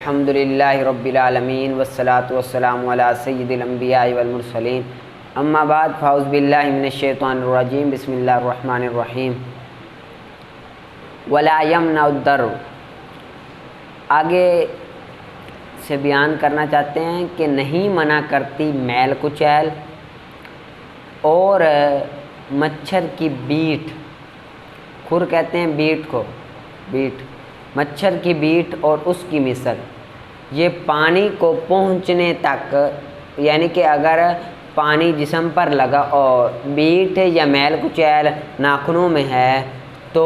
الحمدللہ رب العالمین والصلاة والسلام علی سید الانبیاء والمرسلین اما بعد فاعوذ باللہ من الشیطان الرجیم بسم اللہ الرحمن الرحیم ولا یمنع الضر۔ آگے سے بیان کرنا چاہتے ہیں کہ نہیں منع کرتی میل کچیل اور مچھر کی بیٹ، کھر کہتے ہیں بیٹ کو، بیٹ مچھر کی بیٹ اور اس کی مثل، یہ پانی کو پہنچنے تک، یعنی کہ اگر پانی جسم پر لگا اور بیٹ یا میل کچیل ناخنوں میں ہے تو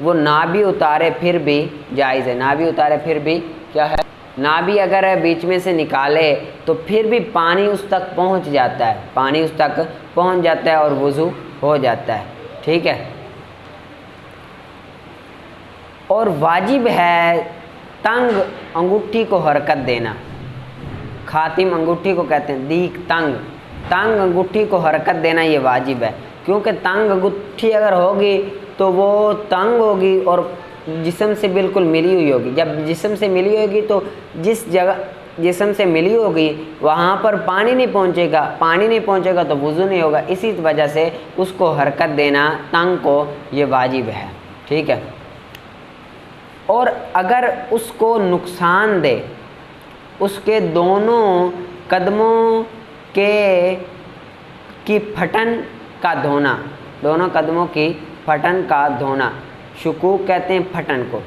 وہ نہ بھی اتارے پھر بھی جائز ہے، نہ بھی اتارے پھر بھی کیا ہے، نہ بھی اگر بیچ میں سے نکالے تو پھر بھی پانی اس تک پہنچ جاتا ہے، پانی اس تک پہنچ جاتا ہے اور وضو ہو جاتا ہے، ٹھیک ہے۔ اور واجب ہے تنگ انگوٹھی کو حرکت دینا، خاتم انگوٹھی کو کہتے ہیں دیگ، تنگ انگوٹھی کو حرکت دینا یہ واجب ہے، کیونکہ تنگ انگوٹھی اگر ہوگی تو وہ تنگ ہوگی اور جسم سے بالکل ملی ہوئی ہوگی، جب جسم سے ملی ہوگی تو جس جگہ جسم سے ملی ہوگی وہاں پر پانی نہیں پہنچے گا تو وضو نہیں ہوگا، اسی وجہ سے اس کو حرکت دینا تنگ کو یہ واجب ہے، ٹھیک ہے۔ اور اگر اس کو نقصان دے، اس کے دونوں قدموں کی پھٹن کا دھونا، دونوں قدموں کی پھٹن کا دھونا، شکوک کہتے ہیں پھٹن کو،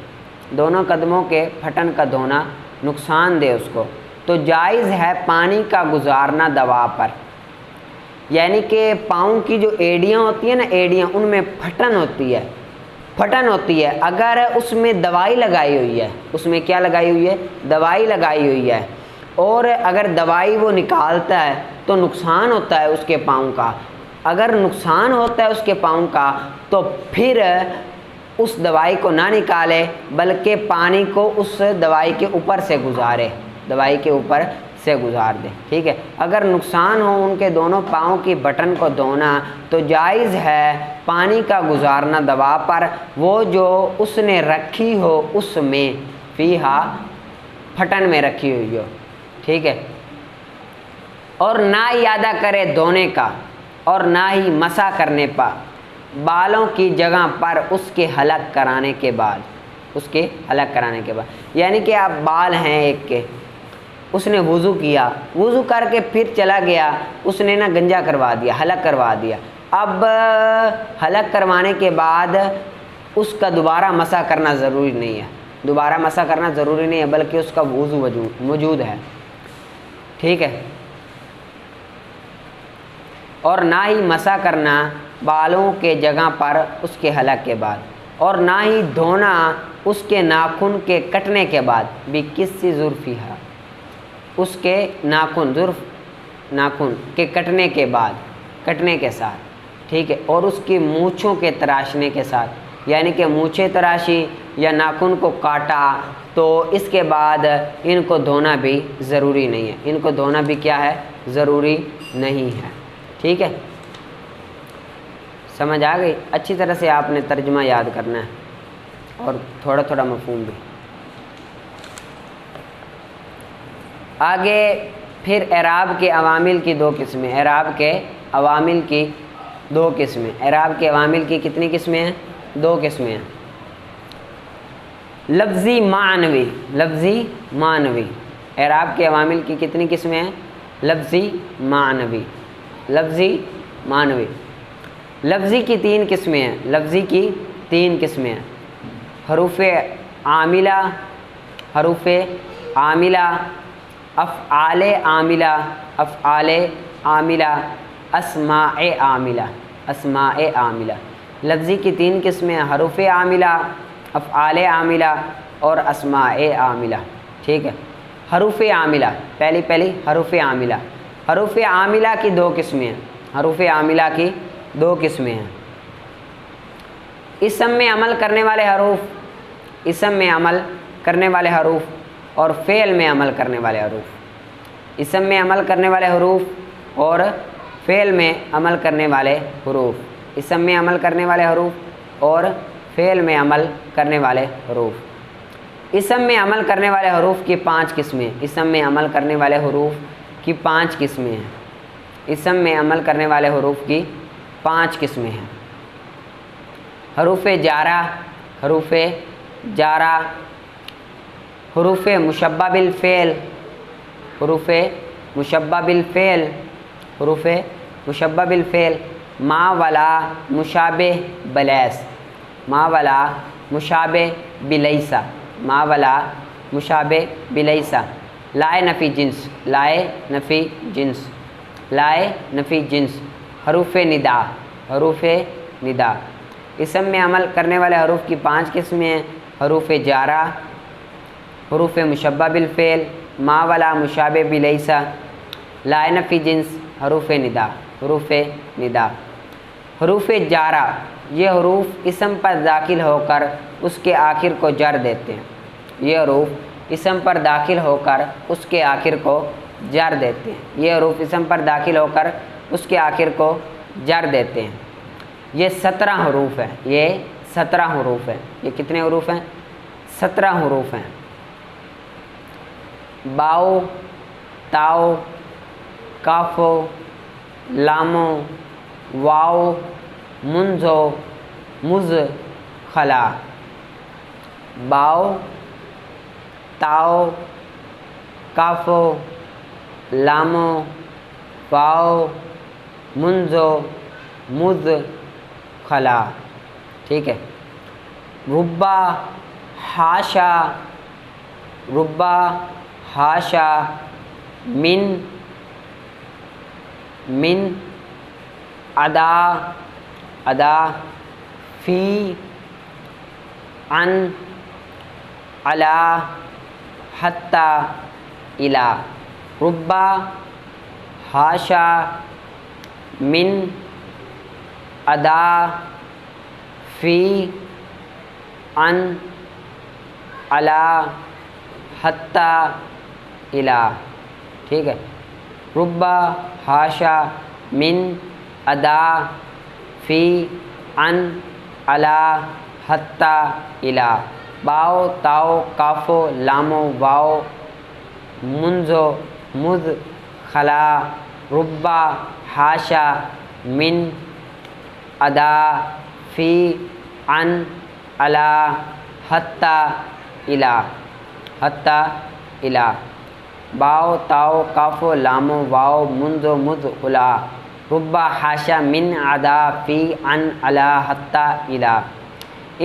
دونوں قدموں کے پھٹن کا دھونا نقصان دے اس کو تو جائز ہے پانی کا گزارنا دوا پر، یعنی کہ پاؤں کی جو ایڑیاں ہوتی ہیں نا، ایڑیاں ان میں پھٹن ہوتی ہے، اگر اس میں دوائی لگائی ہوئی ہے، اس میں کیا لگائی ہوئی ہے، دوائی لگائی ہوئی ہے، اور اگر دوائی وہ نکالتا ہے تو نقصان ہوتا ہے اس کے پاؤں کا، اگر نقصان ہوتا ہے اس کے پاؤں کا تو پھر اس دوائی کو نہ نکالے بلکہ پانی کو اس دوائی کے اوپر سے گزارے، دوائی کے اوپر سے گزار دے، ٹھیک ہے۔ اگر نقصان ہو ان کے دونوں پاؤں کی بٹن کو دھونا تو جائز ہے پانی کا گزارنا دوا پر، وہ جو اس نے رکھی ہو اس میں، فیہا پھٹن میں رکھی ہوئی ہو، ٹھیک ہے۔ اور نہ ارادہ کرے دھونے کا اور نہ ہی مسح کرنے پر بالوں کی جگہ پر اس کے حلق کرانے کے بعد، یعنی کہ آپ بال ہیں ایک کے، اس نے وضو کیا، وضو کر کے پھر چلا گیا، اس نے نا گنجا کروا دیا، حلق کروا دیا، اب حلق کروانے کے بعد اس کا دوبارہ مسح کرنا ضروری نہیں ہے، بلکہ اس کا وضو موجود ہے، ٹھیک ہے۔ اور نہ ہی مسح کرنا بالوں کے جگہ پر اس کے حلق کے بعد، اور نہ ہی دھونا اس کے ناخن کے کٹنے کے بعد، بھی کسی ظرفیہ، اس کے ناخن کے کٹنے کے بعد، کٹنے کے ساتھ، ٹھیک ہے، اور اس کی مونچھوں کے تراشنے کے ساتھ، یعنی کہ مونچھیں تراشی یا ناخن کو کاٹا تو اس کے بعد ان کو دھونا بھی ضروری نہیں ہے، ان کو دھونا بھی کیا ہے، ضروری نہیں ہے، ٹھیک ہے۔ سمجھ آ گئی؟ اچھی طرح سے آپ نے ترجمہ یاد کرنا ہے اور تھوڑا تھوڑا مفہوم بھی۔ آگے پھر اعراب کے عوامل کی دو قسمیں، اعراب کے عوامل کی کتنی قسمیں ہیں؟ دو قسمیں ہیں، لفظی معنوی، اعراب کے عوامل کی کتنی قسمیں ہیں؟ لفظی معنوی، لفظی کی تین قسمیں ہیں، حروف عاملہ، افعال عاملہ، اسماء عاملہ، لفظی کی تین قسمیں ہیں، حروف عاملہ، افعال عاملہ اور اسماء عاملہ، ٹھیک ہے۔ حروف عاملہ، پہلی حروف عاملہ کی دو قسمیں ہیں، اسم میں عمل کرنے والے حروف اور فعل میں عمل کرنے والے حروف، اسم میں عمل کرنے والے حروف اور فعل میں عمل کرنے والے حروف، اسم میں عمل کرنے والے حروف اور فعل میں عمل کرنے والے حروف۔ اسم میں عمل کرنے والے حروف کی 5 قسمیں، اسم میں عمل کرنے والے حروف کی 5 قسمیں ہیں، اسم میں عمل کرنے والے حروف کی 5 قسمیں ہیں۔ حروف جارہ، حروف جارہ، حروف مشبہ بالفعل، حروف مشبہ بالفعل، حروف مشبہ بالفعل، ما ولا مشابہ بلیس، ما ولا مشابہ بلیسا، ما ولا مشابہ بلیسا، لائے نفی جنس، لائے نفی جنس، لائے نفی جنس، حروف ندا، حروف ندا۔ اسم میں عمل کرنے والے حروف کی 5 قسمیں ہیں، حروف جارہ، حروف مشبہ بالفعل، ما ولا مشابہ بلیسا، لائے نفی جنس، حروف ندا، حروف ندا۔ حروف جارہ یہ حروف اسم پر داخل ہو کر اس کے آخر کو جر دیتے ہیں، یہ حروف اسم پر داخل ہو کر اس کے آخر کو جر دیتے ہیں، یہ حروف اسم پر داخل ہو کر اس کے آخر کو جر دیتے ہیں۔ یہ 17 حروف ہیں، یہ 17 حروف ہیں۔ یہ کتنے حروف ہیں؟ 17 حروف ہیں۔ باؤ، تاؤ، کافو، لامو، واؤ، منزو، مز، خلا۔ باؤ، تاؤ، کافو، لامو، واؤ، منزو، مز، خلا۔ ٹھیک ہے۔ ربا، حاشا، ربا، حاشا، من، ادا، ادا، فی، عن، علا، حتی، الا۔ ربا، حاشا، من، ادا، فی، عن، علا، حتی، الا۔ ٹھیک ہے۔ ربا، حاشا، من، ادا، فی، عن، علا، حتی، الا۔ باؤ، تاؤ، کافو، لامو، واؤ، منزو، مز، خلا۔ ربا، حاشا، من، ادا، فی، عن، علا، حتی، الا، حتی، الا۔ باؤ، تاؤ، کافو، لامو، واؤ، منزو، مز، خلا۔ ربا، حاشا، من، ادا، فی، عن، علا، حتی، الا۔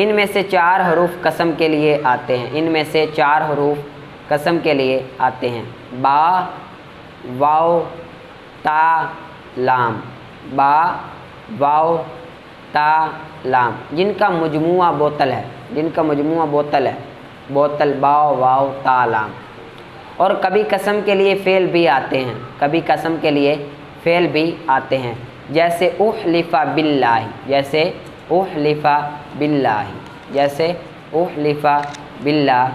ان میں سے 4 حروف قسم کے لیے آتے ہیں، ان میں سے 4 حروف قسم کے لیے آتے ہیں۔ با، واؤ، تا، لام، با، واؤ، تا، لام، جن کا مجموعہ بوتل ہے، جن کا مجموعہ بوتل ہے، بوتل، با، واؤ، تا، لام۔ اور کبھی قسم کے لیے فعل بھی آتے ہیں، کبھی قسم کے لیے فعل بھی آتے ہیں، جیسے احلف باللہ، جیسے احلف باللہ، جیسے احلف باللہ۔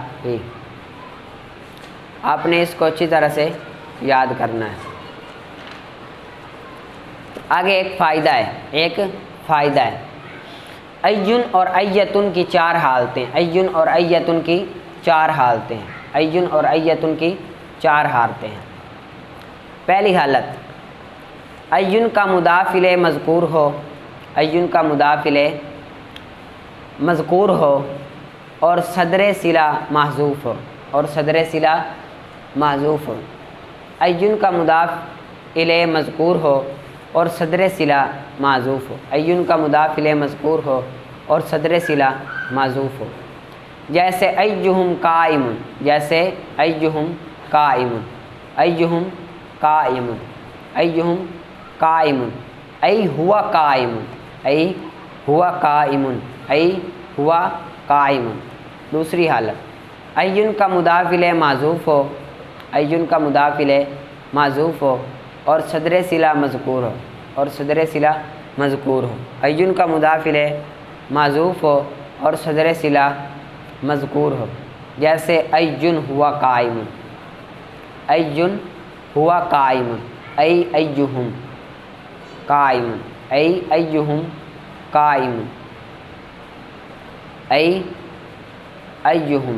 آپ نے اس کو اچھی طرح سے یاد کرنا ہے۔ آگے ایک فائدہ ہے، ایک فائدہ ہے۔ ایّن اور ایتن کی 4 حالتیں، ایّن اور ایتن کی 4 حالتیں ہیں، ایّن اور ایتن کی 4 حالتیں ہیں۔ پہلی حالت، ایّن کا مضاف الیہ مذکور ہو، ایّن کا مضاف الیہ مذکور ہو اور صدر صلہ محذوف ہو، اور صدر صلہ محذوف ہو۔ ایّن کا مضاف الیہ مذکور ہو اور صدر صلہ محذوف ہو، ایّن کا مضاف الیہ مذکور ہو اور صدر صلہ محذوف ہو۔ جیسے ایہم قائم، جیسے ایہم قائم، ایہم قائم، ایہم قائم، ای ہوا قائم، ای ہوا قائم، ای ہوا قائم۔ دوسری حالت، ایّن کا مضاف الیہ محذوف ہو، ایّن کا مضاف الیہ محذوف ہو اور صدر صلہ مذکور ہو، اور صدر صلہ مذکور ہو۔ ایّن کا مضاف الیہ محذوف ہو اور صدر صلہ مذکور ہو، جیسے ایّن ہوا قائم، ایّن ہوا قائم، ای ایہم قائم، ای ایہم قائم، ای ایہم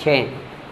6,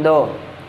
2,